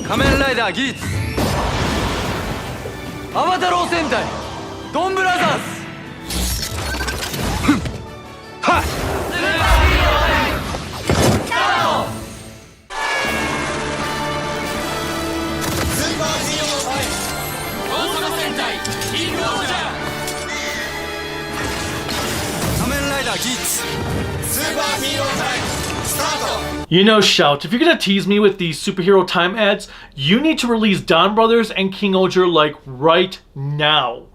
仮面ライダーギーツアバタロー戦隊ドンブラザーズはっスーパーヒーロータイムスタートスーパーヒーロータイム王様戦隊キングオージャー仮面ライダーギーツスーパーヒーロータイムスタート You know, Shout, if you're gonna tease me with these superhero time ads, you need to release Don Brothers and King Oger like right now.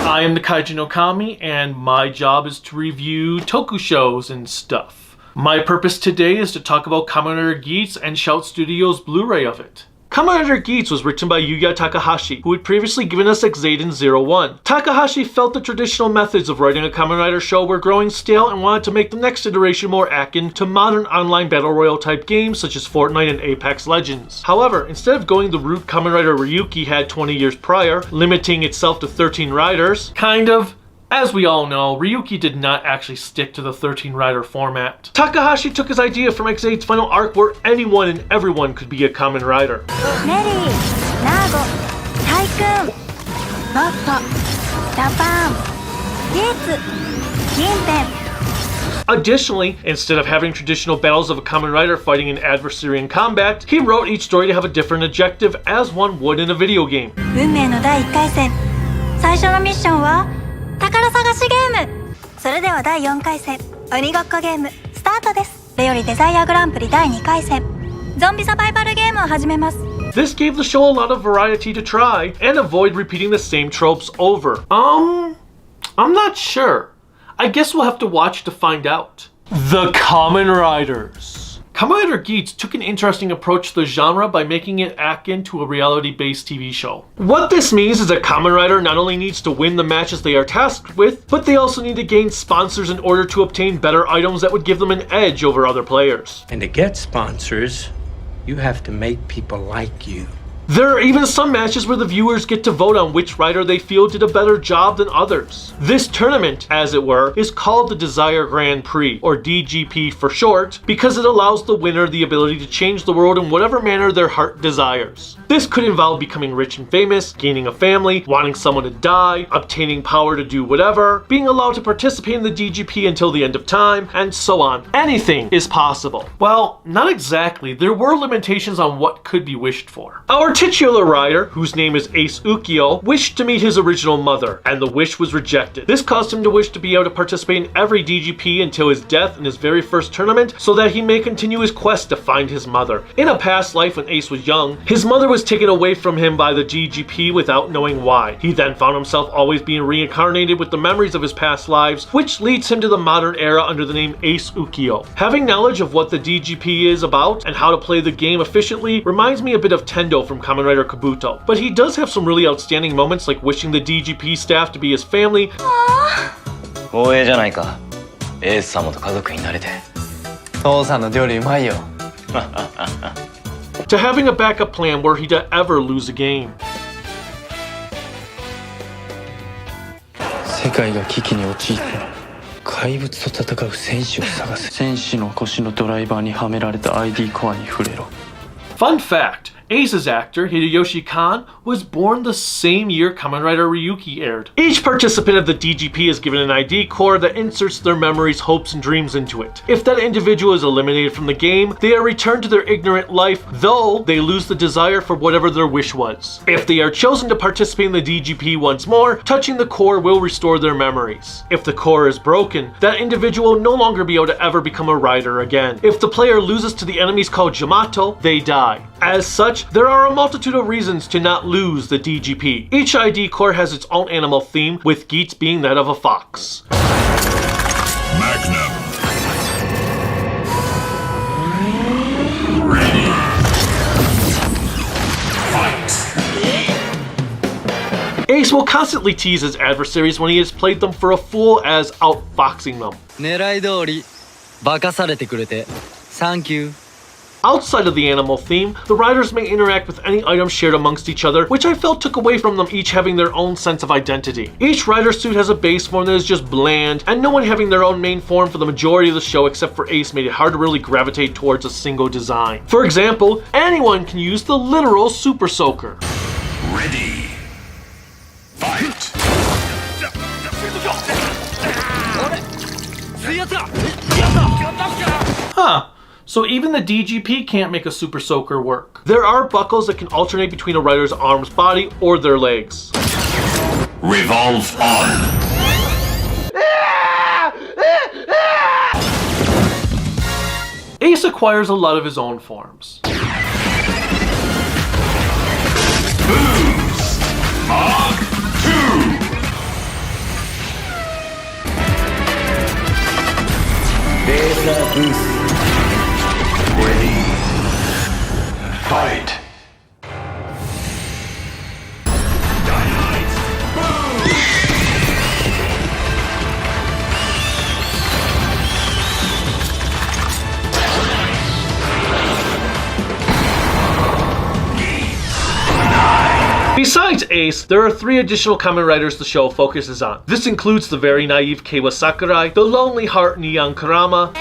I am the Kaiju no Kami, and my job is to review Toku shows and stuff. My purpose today is to talk about Kamen Rider Geats and Shout Studios' Blu-ray of it. Kamen Rider Geats was written by Yuya Takahashi, who had previously given us Exaden 01. Takahashi felt the traditional methods of writing a Kamen Rider show were growing stale and wanted to make the next iteration more akin to modern online battle royale type games such as Fortnite and Apex Legends. However, instead of going the route Kamen Rider Ryuki had 20 years prior, limiting itself to 13 riders, as we all know, Ryuki did not actually stick to the 13-rider format. Takahashi took his idea from Exade's final arc where anyone and everyone could be a Kamen Rider. Additionally, instead of having traditional battles of a Kamen Rider fighting an adversary in combat, he wrote each story to have a different objective as one would in a video game. それでは第4回戦鬼ごっこゲームスタートです。レオリデザイアグランプリ第2回戦ゾンビサバイバルゲームを始めます。 This gave the show a lot of variety to try and avoid repeating the same tropes over. I'm not sure. I guess we'll have to watch to find out. The Kamen Riders. Kamen Rider Geats took an interesting approach to the genre by making it akin to a reality-based TV show. What this means is that Kamen Rider not only needs to win the matches they are tasked with, but they also need to gain sponsors in order to obtain better items that would give them an edge over other players. And to get sponsors, you have to make people like you. There are even some matches where the viewers get to vote on which rider they feel did a better job than others. This tournament, as it were, is called the Desire Grand Prix, or DGP for short, because it allows the winner the ability to change the world in whatever manner their heart desires. This could involve becoming rich and famous, gaining a family, wanting someone to die, obtaining power to do whatever, being allowed to participate in the DGP until the end of time, and so on. Anything is possible. Well, not exactly. There were limitations on what could be wished for. Our titular rider, whose name is Ace Ukyo, wished to meet his original mother, and the wish was rejected. This caused him to wish to be able to participate in every DGP until his death in his very first tournament, so that he may continue his quest to find his mother. In a past life when Ace was young, his mother was taken away from him by the DGP without knowing why. He then found himself always being reincarnated with the memories of his past lives, which leads him to the modern era under the name Ace Ukyo. Having knowledge of what the DGP is about and how to play the game efficiently reminds me a bit of Tendo from Kamen Rider Kabuto, but he does have some really outstanding moments like wishing the DGP staff to be his family. To having a backup plan were he to ever lose a game. 世界が危機に陥った。怪物と戦う戦士を探せ。戦士の腰のドライバーにはめられた ID コアに触れろ。 Fun fact, Ace's actor, Hideyoshi Kan, was born the same year Kamen Rider Ryuki aired. Each participant of the DGP is given an ID core that inserts their memories, hopes, and dreams into it. If that individual is eliminated from the game, they are returned to their ignorant life, though they lose the desire for whatever their wish was. If they are chosen to participate in the DGP once more, touching the core will restore their memories. If the core is broken, that individual will no longer be able to ever become a rider again. If the player loses to the enemies called Jamato, they die. As such, there are a multitude of reasons to not lose the DGP. Each ID core has its own animal theme, with Geats being that of a fox. Magnum. will constantly tease his adversaries when he has played them for a fool as outfoxing them. 狙い通り化かされてくれてサンキュー。 Outside of the animal theme, the riders may interact with any items shared amongst each other, which I felt took away from them each having their own sense of identity. Each rider suit has a base form that is just bland, and no one having their own main form for the majority of the show except for Ace made it hard to really gravitate towards a single design. For example, anyone can use the literal Super Soaker. Ready. Fight. Huh. So even the DGP can't make a Super Soaker work. There are buckles that can alternate between a rider's arms, body, or their legs. Revolve on. Ace acquires a lot of his own forms. Boost. Mark 2. Laser boost. Ready. Fight. Dynamite. Boom. Besides Ace, there are 3 additional Kamen Riders the show focuses on. This includes the very naive Keiwa Sakurai, the lonely heart Neon Kurama,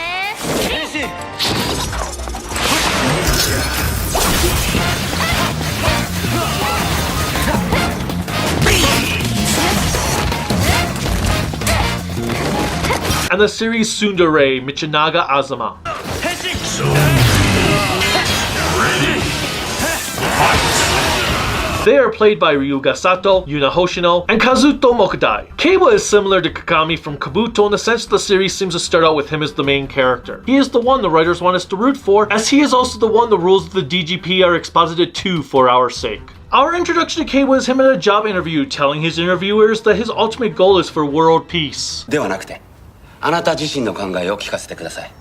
and the series Tsundere Michinaga Azuma. They are played by Ryuga Sato, Yuna Hoshino, and Kazuto Mokudai. Keiwa is similar to Kagami from Kabuto in the sense that the series seems to start out with him as the main character. He is the one the writers want us to root for, as he is also the one the rules of the DGP are exposited to for our sake. Our introduction to Keiwa is him at a job interview telling his interviewers that his ultimate goal is for world peace. ではなくて、あなた自身の考えを聞かせてください。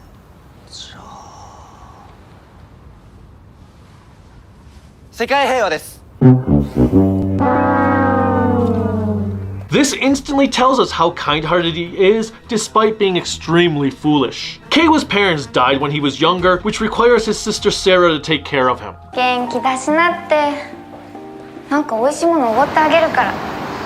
世界平和です。 This instantly tells us how kind-hearted he is, despite being extremely foolish. Keiwa's parents died when he was younger, which requires his sister Sarah to take care of him. 元気出しなって。なんか美味しいものおごってあげるから。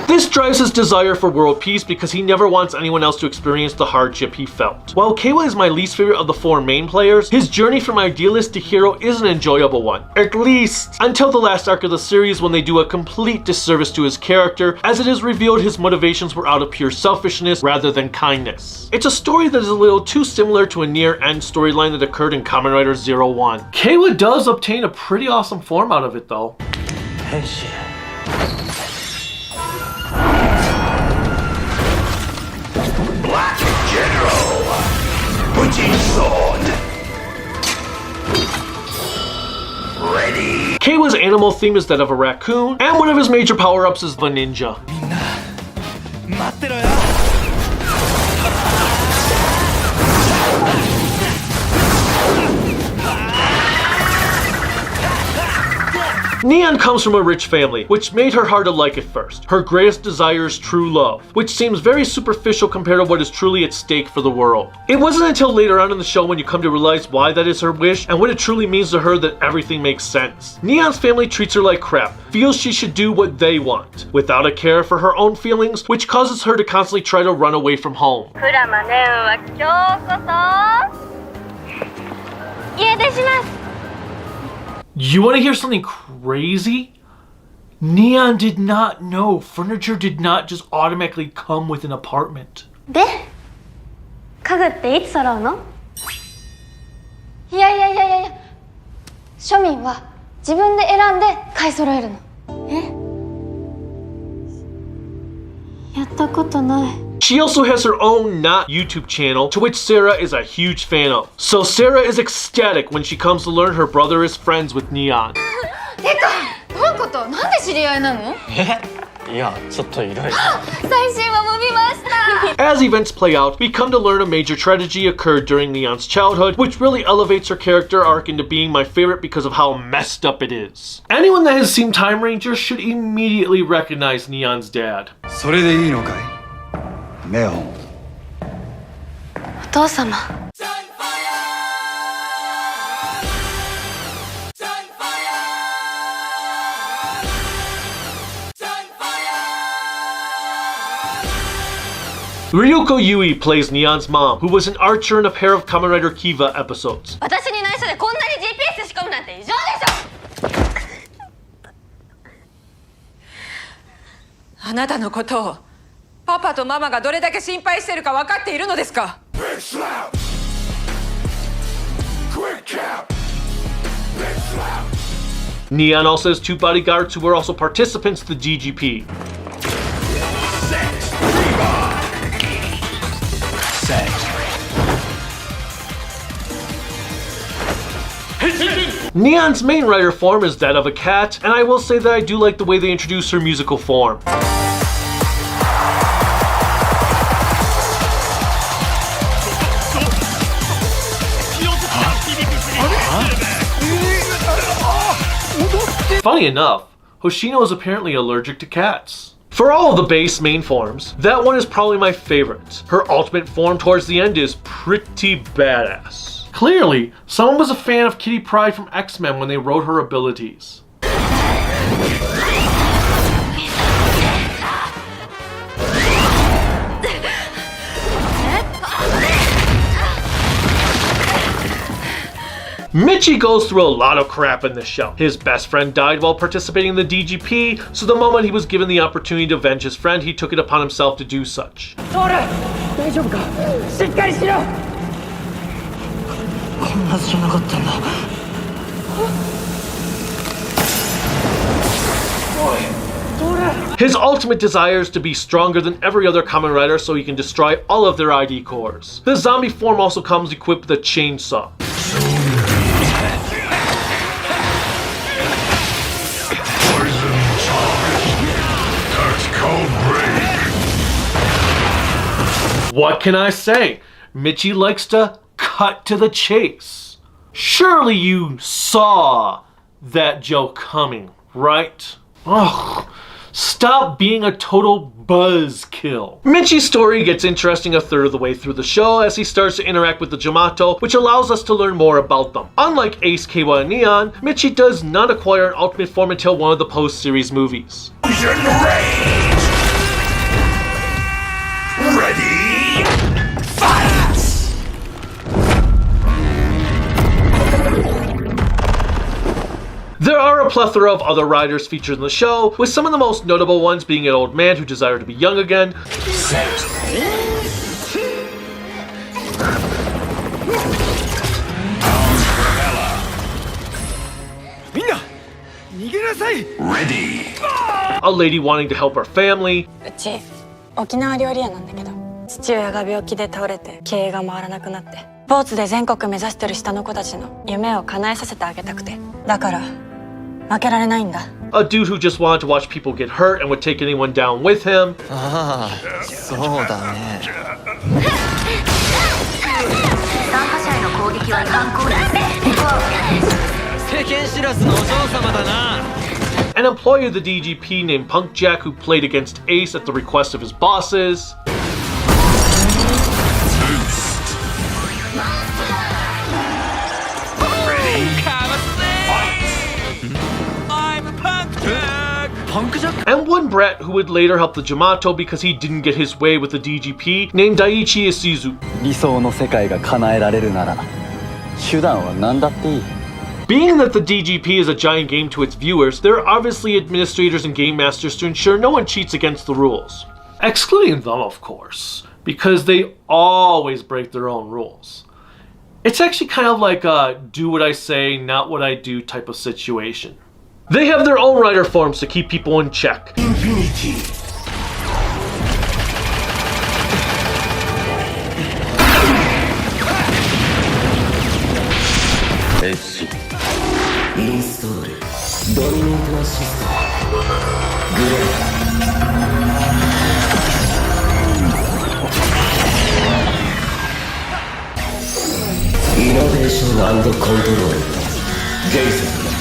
This drives his desire for world peace because he never wants anyone else to experience the hardship he felt. While Keiwa is my least favorite of the 4 main players, his journey from idealist to hero is an enjoyable one. At least until the last arc of the series when they do a complete disservice to his character, as it is revealed his motivations were out of pure selfishness rather than kindness. It's a story that is a little too similar to a near-end storyline that occurred in Kamen Rider 01. Keiwa does obtain a pretty awesome form out of it though. Black General. Butching sword. Ready. Keiwa's animal theme is that of a raccoon, and one of his major power-ups is the ninja. 待ってろよ。 Neon comes from a rich family, which made her hard to like at first. Her greatest desire is true love, which seems very superficial compared to what is truly at stake for the world. It wasn't until later on in the show when you come to realize why that is her wish and what it truly means to her that everything makes sense. Neon's family treats her like crap, feels she should do what they want, without a care for her own feelings, which causes her to constantly try to run away from home. プラマネンは今日こそ家出します。 You want to hear something crazy? Neon did not know furniture did not just automatically come with an apartment. で、家具っていつ揃うの？いや、庶民は自分で選んで買い揃えるの。やったことない。 She also has her own not YouTube channel, to which Sarah is a huge fan of. So Sarah is ecstatic when she comes to learn her brother is friends with Neon. てか、どういうこと？なんで知り合いなの？いやちょっといろいろ最新話も見ました As events play out, we come to learn a major tragedy occurred during Neon's childhood, which really elevates her character arc into being my favorite because of how messed up it is. Anyone that has seen Time Rangers should immediately recognize Neon's dad. それでいいのかいネオン。お父様 Ryuko Yui plays Neon's mom, who was an archer in a pair of Kamen Rider Kiva episodes. 私に内緒でこんなに GPS 仕込むなんて異常でしょあなたのことをパパとママがどれだけ心配してるか分かっているのですか Big slap. Quick cap. Big slap. Neon also has 2 bodyguards who were also participants in the DGP. Sex. Revive. Sex. Neon's main rider form is that of a cat, and I will say that I do like the way they introduce her musical form. Funny enough, Hoshino is apparently allergic to cats. For all of the base main forms, that one is probably my favorite. Her ultimate form towards the end is pretty badass. Clearly, someone was a fan of Kitty Pryde from X-Men when they wrote her abilities. Michi goes through a lot of crap in this show. His best friend died while participating in the DGP, so the moment he was given the opportunity to avenge his friend, he took it upon himself to do such. His ultimate desire is to be stronger than every other Kamen Rider so he can destroy all of their ID cores. The zombie form also comes equipped with a chainsaw. What can I say? Michi likes to cut to the chase. Surely you saw that joke coming, right? Ugh. Stop being a total buzzkill. Michi's story gets interesting a third of the way through the show as he starts to interact with the Jamato, which allows us to learn more about them. Unlike Ace, Keiwa, and Neon, Michi does not acquire an ultimate form until one of the post-series movies. Ready? Fight! There are a plethora of other riders featured in the show, with some of the most notable ones being an old man who desired to be young again, Ready? a lady wanting to help her family, うち沖縄料理屋なんだけど父親が病気で倒れて経営が回らなくなってスポーツで全国目指してる下の子たちの夢を叶えさせてあげたくてだから負けられないんだ a dude who just wanted to watch people get hurt and would take anyone down with him, ああそうだね参加者への攻撃は違反行為世間知らずのお嬢様だな an employee of the DGP named Punk Jack who played against Ace at the request of his bosses, and one brat who would later help the Jamato because he didn't get his way with the DGP, named Daiichi Isuzu. 理想の世界が叶えられるなら手段は何だっていい Being that the DGP is a giant game to its viewers, there are obviously administrators and game masters to ensure no one cheats against the rules. Excluding them, of course, because they always break their own rules. It's actually kind of like a do what I say, not what I do type of situation. They have their own rider forms to keep people in check. Infinity. FC インストールドミネートアシストグレーノベーション&コントロール伝説だ。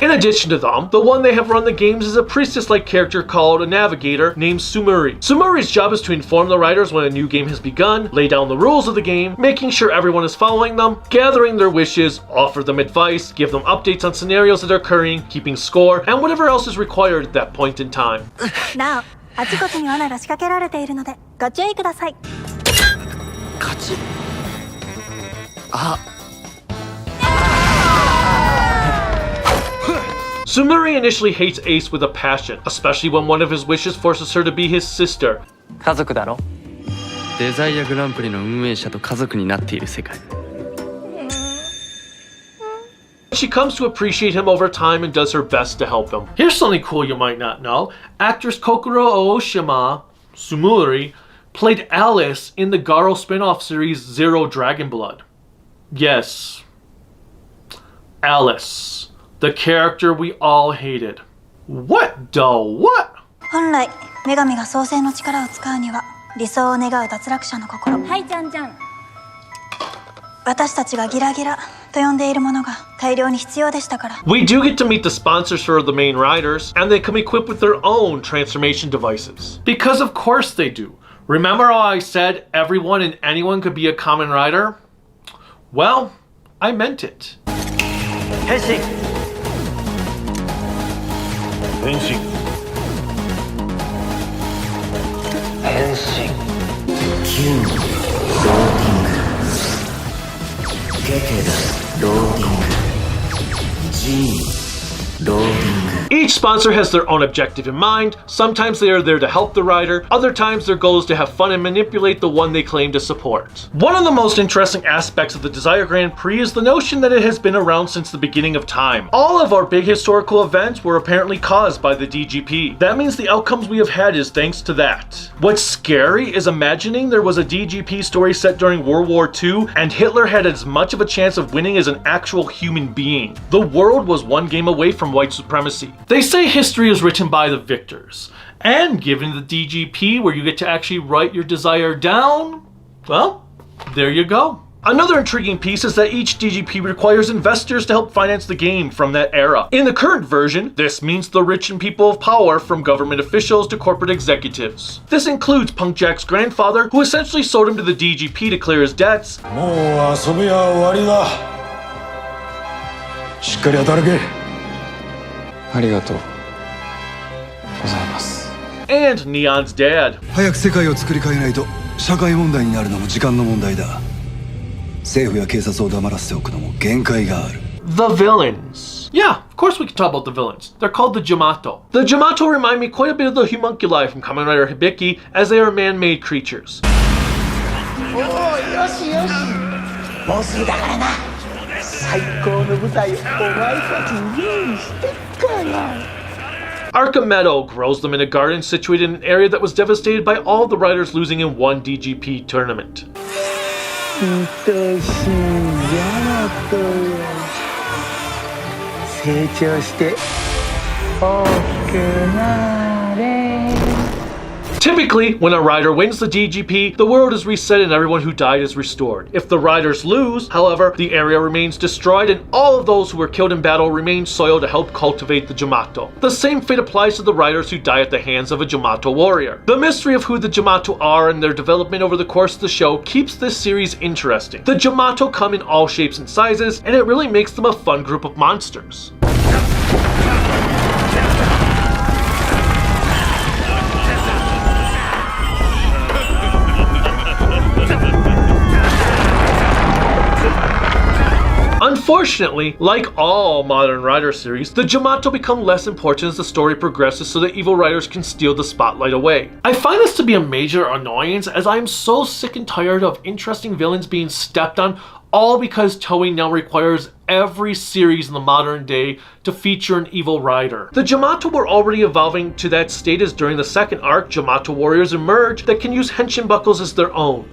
In addition to them, the one they have run the games is a priestess-like character called a navigator named Sumuri. Sumuri's job is to inform the riders when a new game has begun, lay down the rules of the game, making sure everyone is following them, gathering their wishes, offer them advice, give them updates on scenarios that are occurring, keeping score, and whatever else is required at that point in time. なお、あちこちに罠が仕掛けられているのでご注意ください。勝ち。あ。Sumuri initially hates Ace with a passion, especially when one of his wishes forces her to be his sister. 家族だろ。デザイアグランプリの運営者と家族になっている世界。She comes to appreciate him over time and does her best to help him. Here's something cool you might not know. Actress Kokoro Ooshima, Sumuri, played Alice in the Garo spin-off series Zero Dragon Blood. Yes. Alice. The character we all hated. What the what? 本来女神が創世の力を使うには理想を願う脱落者の心。はいちゃんちゃん。私たちがギラギラと呼んでいるものが大量に必要でしたから。We do get to meet the sponsors for the main riders, and they come equipped with their own transformation devices. Because of course they do. Remember how I said everyone and anyone could be a Kamen Rider? Well, I meant it. 変身。変身変身。キュンローディングケケダローディングジーンローディング Each sponsor has their own objective in mind. Sometimes they are there to help the rider, other times their goal is to have fun and manipulate the one they claim to support. One of the most interesting aspects of the Desire Grand Prix is the notion that it has been around since the beginning of time. All of our big historical events were apparently caused by the DGP. That means the outcomes we have had is thanks to that. What's scary is imagining there was a DGP story set during World War II and Hitler had as much of a chance of winning as an actual human being. The world was one game away from white supremacy. They say history is written by the victors, and given the DGP where you get to actually write your desire down, well, there you go. Another intriguing piece is that each DGP requires investors to help finance the game from that era. In the current version, this means the rich and people of power, from government officials to corporate executives. This includes Punk Jack's grandfather, who essentially sold him to the DGP to clear his debts. もう遊びは終わりだ。しっかり働け。ありがとうございます。 And Neon's dad. 早く世界を作り変えないと社会問題になるのも時間の問題だ。政府や警察を黙らせておくのも限界がある。 The villains. Yeah, of course we can talk about the villains. They're called the Jamato. The Jamato remind me quite a bit of the homunculi from Kamen Rider Hibiki, as they are man-made creatures. おお、よしよし。もうすぐだからな。最高の舞台をお前たちに用意してっから。 Archimedo grows them in a garden situated in an area that was devastated by all the riders losing in one DGP tournament. 愛しいヤマトよ。成長して大きくなれ。 Typically, when a rider wins the DGP, the world is reset and everyone who died is restored. If the riders lose, however, the area remains destroyed and all of those who were killed in battle remain soil to help cultivate the Jamato. The same fate applies to the riders who die at the hands of a Jamato warrior. The mystery of who the Jamato are and their development over the course of the show keeps this series interesting. The Jamato come in all shapes and sizes, and it really makes them a fun group of monsters. Unfortunately, like all modern Rider series, the Jamato become less important as the story progresses so that evil riders can steal the spotlight away. I find this to be a major annoyance as I am so sick and tired of interesting villains being stepped on, all because Toei now requires every series in the modern day to feature an evil rider. The Jamato were already evolving to that state as during the second arc, Jamato warriors emerge that can use henshin buckles as their own.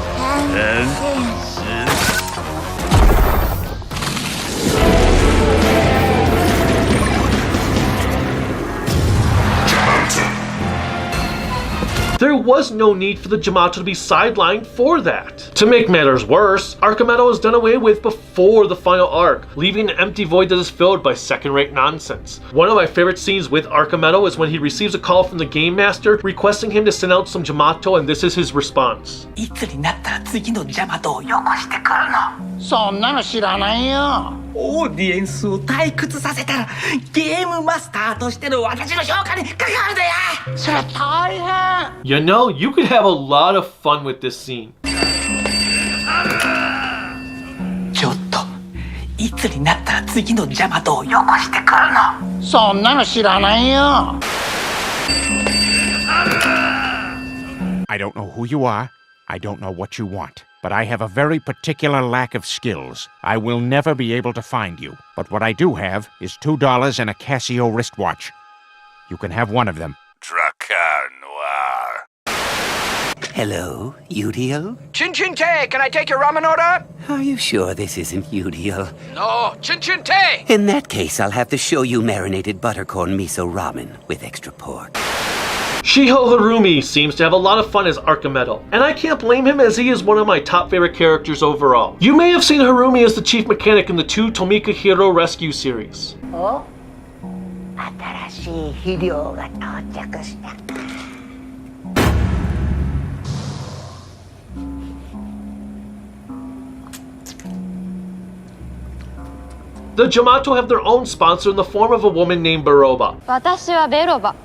There was no need for the Jamato to be sidelined for that. To make matters worse, Archimedo is done away with before the final arc, leaving an empty void that is filled by second-rate nonsense. One of my favorite scenes with Archimedo is when he receives a call from the Game Master requesting him to send out some Jamato, and this is his response. いつになったら次のジャマトをよこしてくるの？そんなの知らないよ。オーディエンスを退屈させたらゲームマスターとしての私の評価に関わるでや。それ大変。You know, you could have a lot of fun with this scene. ちょっといつになったら次のジャマトをよこしてくるの？そんなの知らないよ。I don't know who you are. I don't know what you want. But I have a very particular lack of skills. I will never be able to find you. But what I do have is $2 and a Casio wristwatch. You can have one of them. Drakkar Noir. Hello, Udio? Chin-chin-te! Can I take your ramen order? Are you sure this isn't Udio? No, chin-chin-te! In that case, I'll have to show you marinated buttercorn miso ramen with extra pork. Shiho Harumi seems to have a lot of fun as Archimedo, and I can't blame him as he is one of my top favorite characters overall. You may have seen Harumi as the chief mechanic in the 2 Tomika Hero Rescue series. Oh? 新しい肥料が到着したか。The Jamato have their own sponsor in the form of a woman named Baroba. 私はベロバ。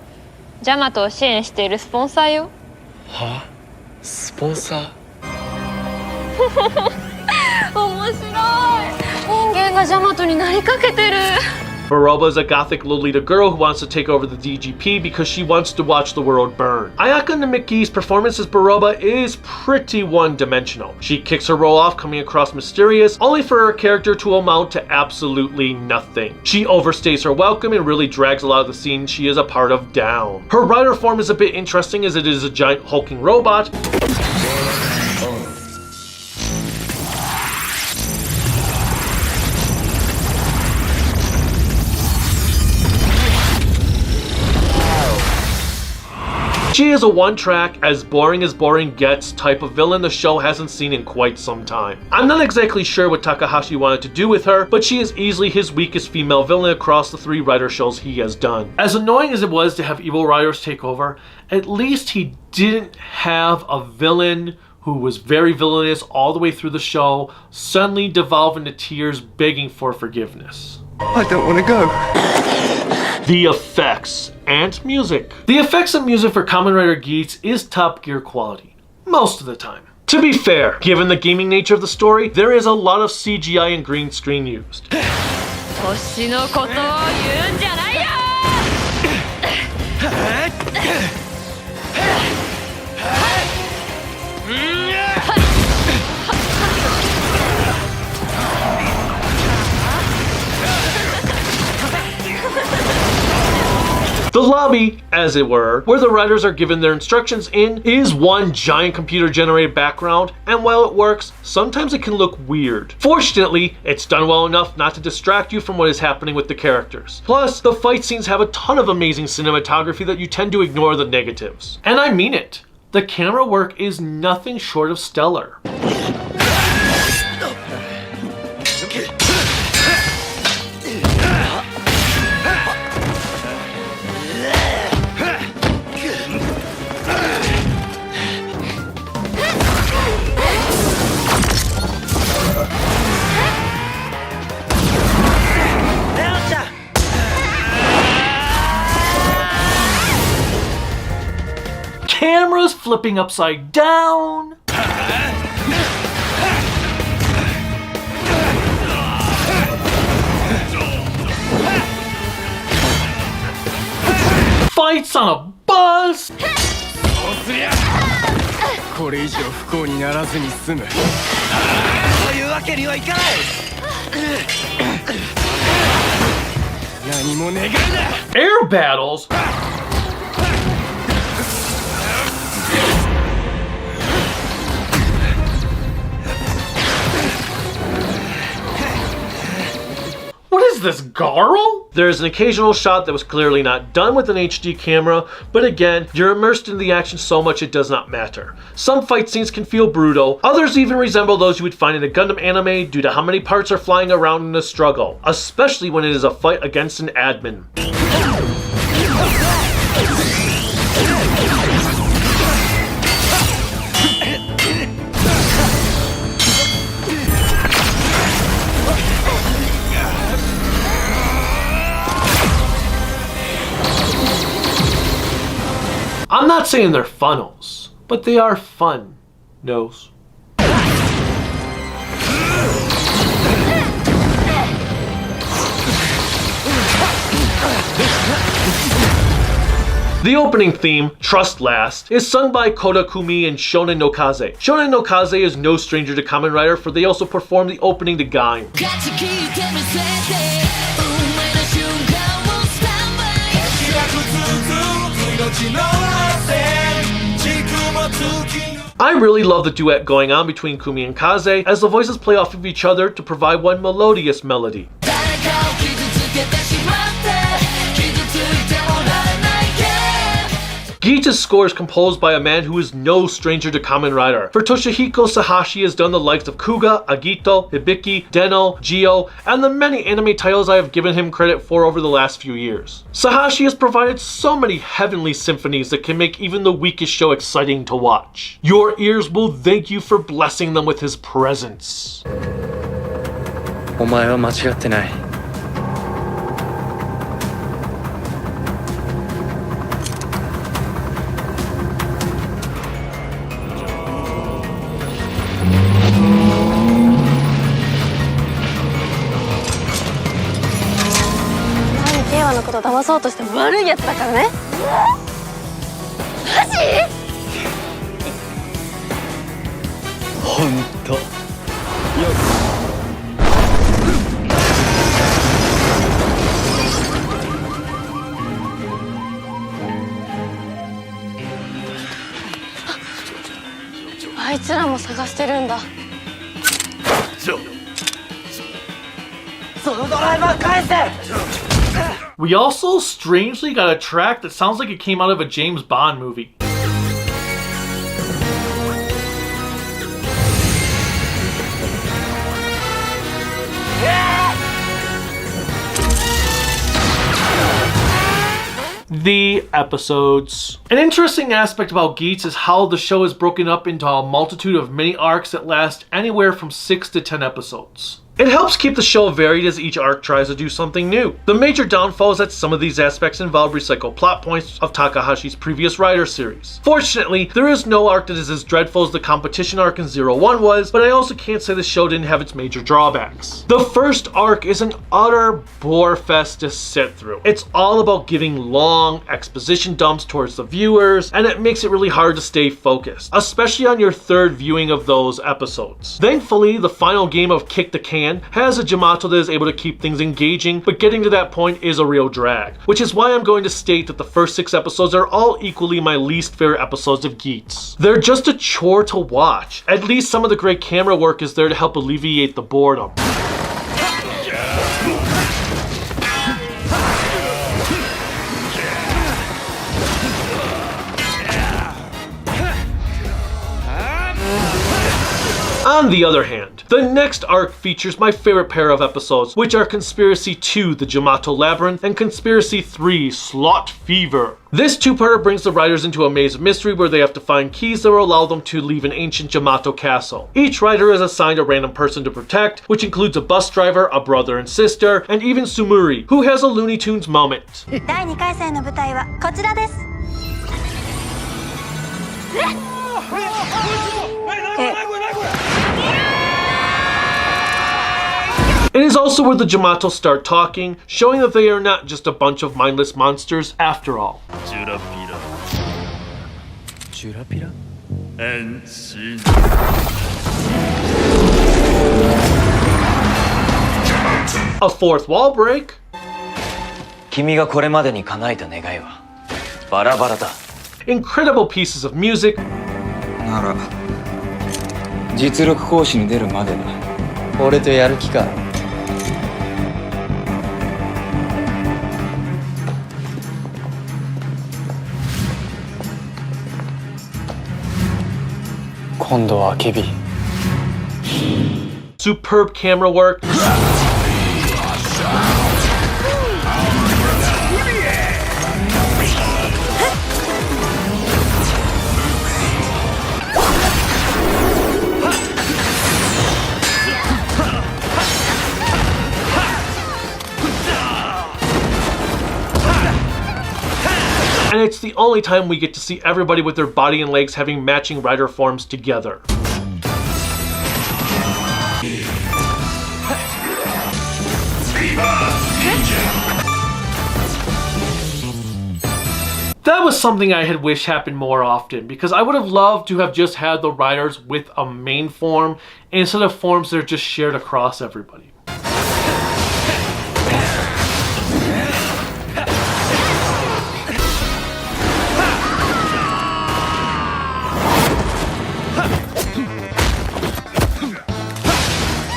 ジャマトを支援しているスポンサーよ。は？スポンサー？面白い。人間がジャマトになりかけてる。Baroba is a gothic Lolita girl who wants to take over the DGP because she wants to watch the world burn. Ayaka Namiki's performance as Baroba is pretty one-dimensional. She kicks her role off coming across mysterious, only for her character to amount to absolutely nothing. She overstays her welcome and really drags a lot of the scenes she is a part of down. Her rider form is a bit interesting as it is a giant hulking robot. She is a one-track, as boring gets type of villain the show hasn't seen in quite some time. I'm not exactly sure what Takahashi wanted to do with her, but she is easily his weakest female villain across the 3 Rider shows he has done. As annoying as it was to have evil Riders take over, at least he didn't have a villain who was very villainous all the way through the show, suddenly devolve into tears begging for forgiveness. I don't want to go. The effects and music. The effects and music for Kamen Rider Geats is Top Gear quality, most of the time. To be fair, given the gaming nature of the story, there is a lot of CGI and green screen used. 星のことを言うんじゃないよ! The lobby, as it were, where the riders are given their instructions in, is one giant computer-generated background, and while it works, sometimes it can look weird. Fortunately, it's done well enough not to distract you from what is happening with the characters. Plus, the fight scenes have a ton of amazing cinematography that you tend to ignore the negatives. And I mean it. The camera work is nothing short of stellar. Cameras flipping upside down. Fights on a bus. これ以上不幸にならずに済む。そういうわけにはいかない。何も願うな。 Air battles. What is this, Garl? There's an occasional shot that was clearly not done with an HD camera, but again, you're immersed in the action so much it does not matter. Some fight scenes can feel brutal, others even resemble those you would find in a Gundam anime due to how many parts are flying around in a struggle, especially when it is a fight against an admin. I'm not saying they're funnels, but they are fun. Nose. The opening theme, Trust Last, is sung by Koda Kumi and Shonen no Kaze. Shonen no Kaze is no stranger to Kamen Rider, for they also perform the opening to Gaim. I really love the duet going on between Kumi and Kaze, as the voices play off of each other to provide one melodious melody. Geats' score is composed by a man who is no stranger to Kamen Rider, for Toshihiko Sahashi has done the likes of Kuga, Agito, Hibiki, Deno, Gio, and the many anime titles I have given him credit for over the last few years. Sahashi has provided so many heavenly symphonies that can make even the weakest show exciting to watch. Your ears will thank you for blessing them with his presence. お前は間違ってない。騙そうとしても悪いやつだからね。マジ？ほんと。あいつらも探してるんだ。そのドライバー返せ！ We also strangely got a track that sounds like it came out of a James Bond movie. The episodes. An interesting aspect about Geats is how the show is broken up into a multitude of mini arcs that last anywhere from 6 to 10 episodes. It helps keep the show varied as each arc tries to do something new. The major downfall is that some of these aspects involve recycled plot points of Takahashi's previous Rider series. Fortunately, there is no arc that is as dreadful as the competition arc in 01 was, but I also can't say the show didn't have its major drawbacks. The first arc is an utter bore fest to sit through. It's all about giving long exposition dumps towards the viewers, and it makes it really hard to stay focused, especially on your third viewing of those episodes. Thankfully, the final game of Kick the Can has a Jamato that is able to keep things engaging, but getting to that point is a real drag, which is why I'm going to state that the first 6 episodes are all equally my least favorite episodes of Geats. They're just a chore to watch. At least some of the great camera work is there to help alleviate the boredom. On the other hand, the next arc features my favorite pair of episodes, which are Conspiracy 2, the Jamato Labyrinth, and Conspiracy 3, Slot Fever. This two-parter brings the riders into a maze of mystery where they have to find keys that will allow them to leave an ancient Jamato castle. Each rider is assigned a random person to protect, which includes a bus driver, a brother and sister, and even Sumuri, who has a Looney Tunes moment. 第2回戦の舞台はこちらです。It is also where the Jamato start talking, showing that they are not just a bunch of mindless monsters after all. A fourth wall break. 君がこれまでに叶えた願いはバラバラだ。Incredible pieces of music. なら実力行使に出るまでだ。俺とやる気か。今度はアケビ。 Superb camera work. And it's the only time we get to see everybody with their body and legs having matching rider forms together. That was something I had wished happened more often, because I would have loved to have just had the riders with a main form instead of forms that are just shared across everybody.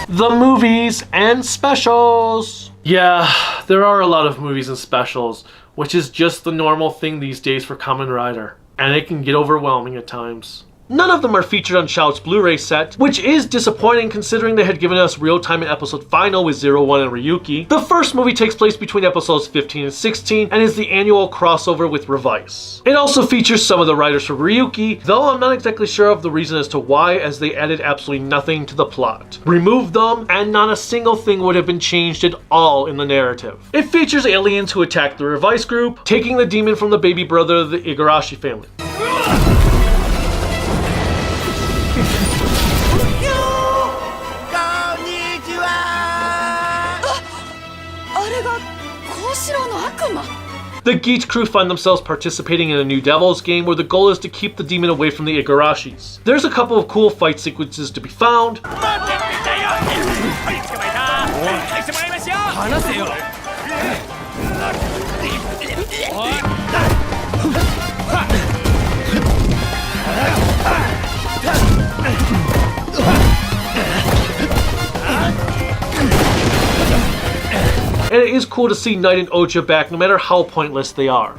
The movies and specials! Yeah, there are a lot of movies and specials, which is just the normal thing these days for Kamen Rider, and it can get overwhelming at times. None of them are featured on Shout's Blu-ray set, which is disappointing considering they had given us real time in episode final with 01 and Ryuki. The first movie takes place between episodes 15 and 16 and is the annual crossover with Revice. It also features some of the riders from Ryuki, though I'm not exactly sure of the reason as to why, as they added absolutely nothing to the plot. Remove them and not a single thing would have been changed at all in the narrative. It features aliens who attack the Revice group, taking the demon from the baby brother of the Igarashi family. The Geats crew find themselves participating in a new Devils game where the goal is to keep the demon away from the Igarashis. There's a couple of cool fight sequences to be found. And it is cool to see Knight and Ocha back, no matter how pointless they are.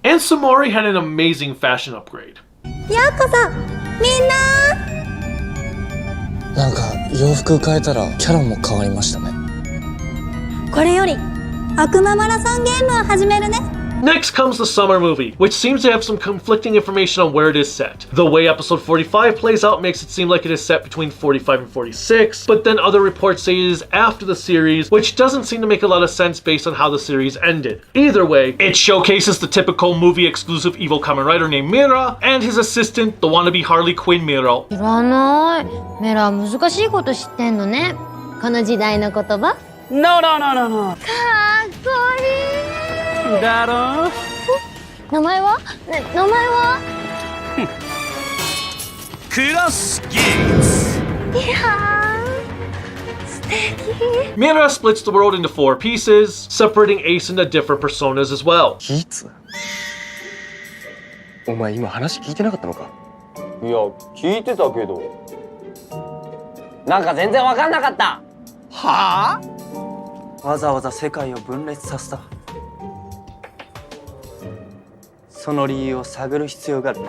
And Samori had an amazing fashion upgrade. ようこそみんな。なんか洋服変えたらキャラも変わりましたね。これより悪魔マラソンゲームを始めるね。 Next comes the summer movie, which seems to have some conflicting information on where it is set. The way episode 45 plays out makes it seem like it is set between 45 and 46, but then other reports say it is after the series, which doesn't seem to make a lot of sense based on how the series ended. Either way, it showcases the typical movie-exclusive evil Kamen Rider named Mira, and his assistant, the wannabe Harley Quinn Miro. 知らない。メラ難しいこと知ってんのね。この時代の言葉。No, no, no, no, no. かっこいい。 だろう。名前は？名前は？クロスギーツ。いやー、素敵。 Mira splits the world into 4 pieces, separating Ace into different personas as well. ギーツ？お前今話聞いてなかったのか？いや、聞いてたけど。なんか全然わかんなかった。はあ？わざわざ世界を分裂させた。 その理由を探る必要がある。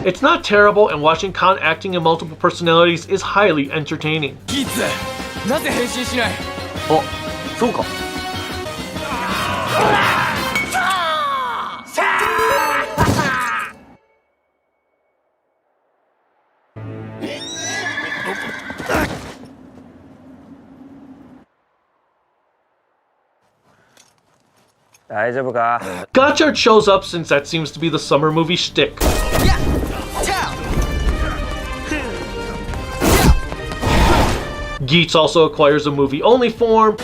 It's not terrible, and watching Khan acting in multiple personalities is highly entertaining. ギーツ、なぜ変身しない？あ、そうか。 大丈夫か？ Gotchard shows up since that seems to be the summer movie shtick. Geats also acquires a movie-only form.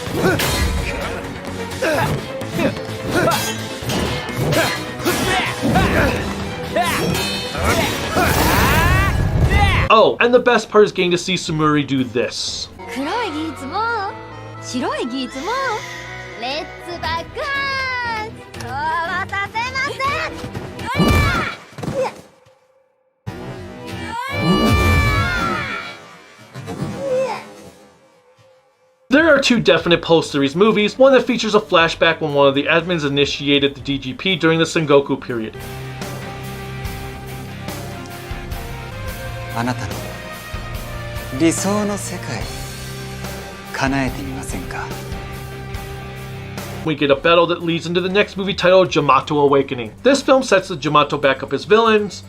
Oh, and the best part is getting to see Sumuri do this. 黒いギーツも白いギーツもレッツバックハンズ。そうはさせません。two definite post-series movies, one that features a flashback when one of the admins initiated the DGP during the Sengoku period. あなたの理想の世界叶えてみませんか? We get a battle that leads into the next movie titled Jamato Awakening. This film sets the Jamato back up as villains.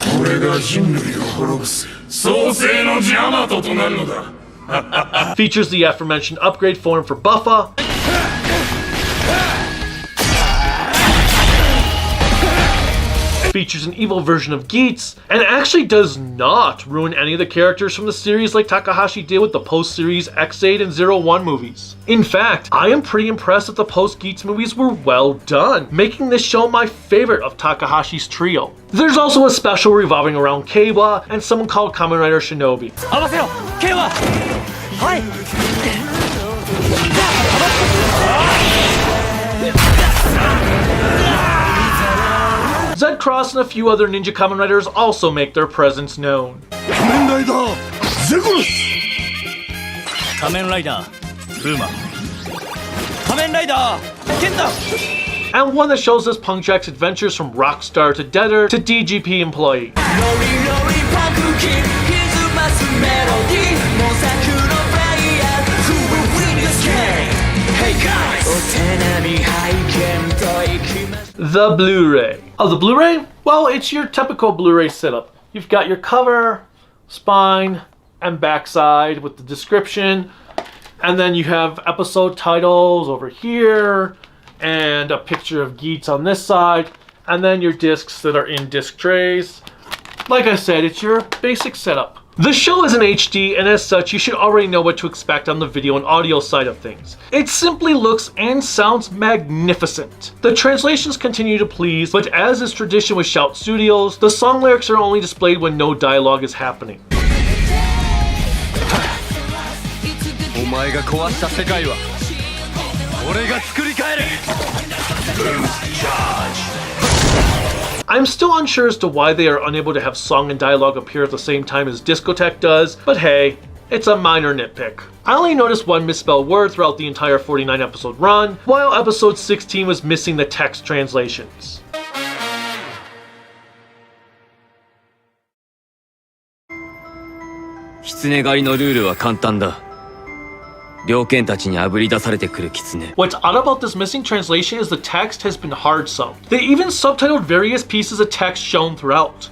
Features the aforementioned upgrade form for Buffa. Features an evil version of Geats, and actually does not ruin any of the characters from the series like Takahashi did with the post-series X8 and 01 movies. In fact, I am pretty impressed that the post-Geats movies were well done, making this show my favorite of Takahashi's trio. There's also a special revolving around Keiwa and someone called Kamen Rider Shinobi. Z-Cross and a few other Ninja Kamen Riders also make their presence known. Kamen Rider Kenta! And one that shows us Punk Jack's adventures from rock star to debtor to DGP employee. The Blu-ray. Oh, the Blu-ray? Well, it's your typical Blu-ray setup. You've got your cover, spine, and backside with the description. And then you have episode titles over here, and a picture of Geats on this side, and then your discs that are in disc trays. Like I said, it's your basic setup. The show is in HD, and as such, you should already know what to expect on the video and audio side of things. It simply looks and sounds magnificent. The translations continue to please, but as is tradition with Shout Studios, the song lyrics are only displayed when no dialogue is happening. I'm still unsure as to why they are unable to have song and dialogue appear at the same time as Discotheque does, but hey, it's a minor nitpick. I only noticed one misspelled word throughout the entire 49 episode run, while episode 16 was missing the text translations. What's odd about this missing translation is the text has been hard subbed. They even subtitled various pieces of text shown throughout.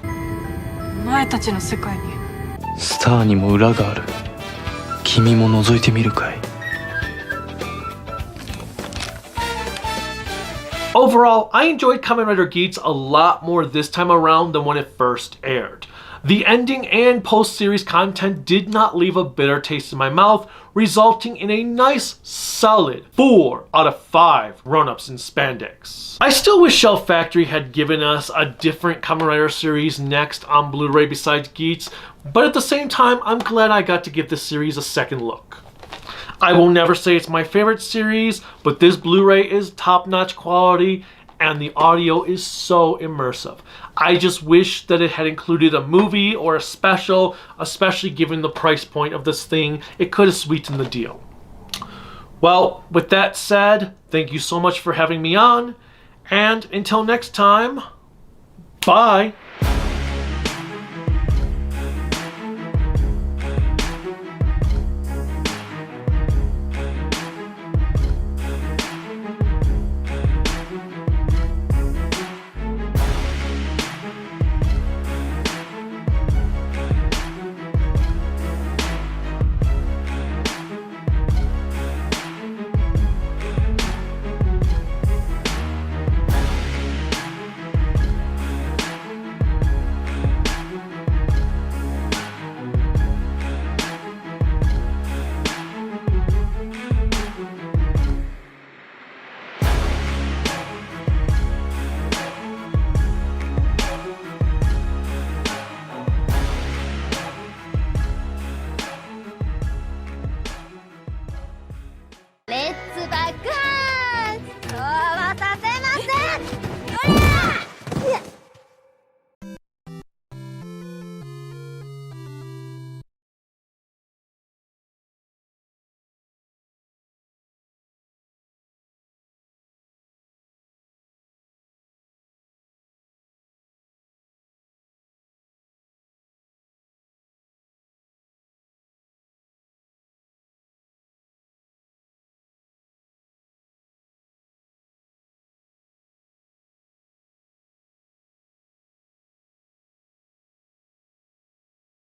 Overall, I enjoyed Kamen Rider Geats a lot more this time around than when it first aired. The ending and post-series content did not leave a bitter taste in my mouth, resulting in a nice, solid 4 out of 5 run-ups in spandex. I still wish Shell Factory had given us a different Kamen Rider series next on Blu-ray besides Geats, but at the same time, I'm glad I got to give this series a second look. I will never say it's my favorite series, but this Blu-ray is top-notch quality, and the audio is so immersive. I just wish that it had included a movie or a special, especially given the price point of this thing. It could have sweetened the deal. Well, with that said, thank you so much for having me on, and until next time, bye!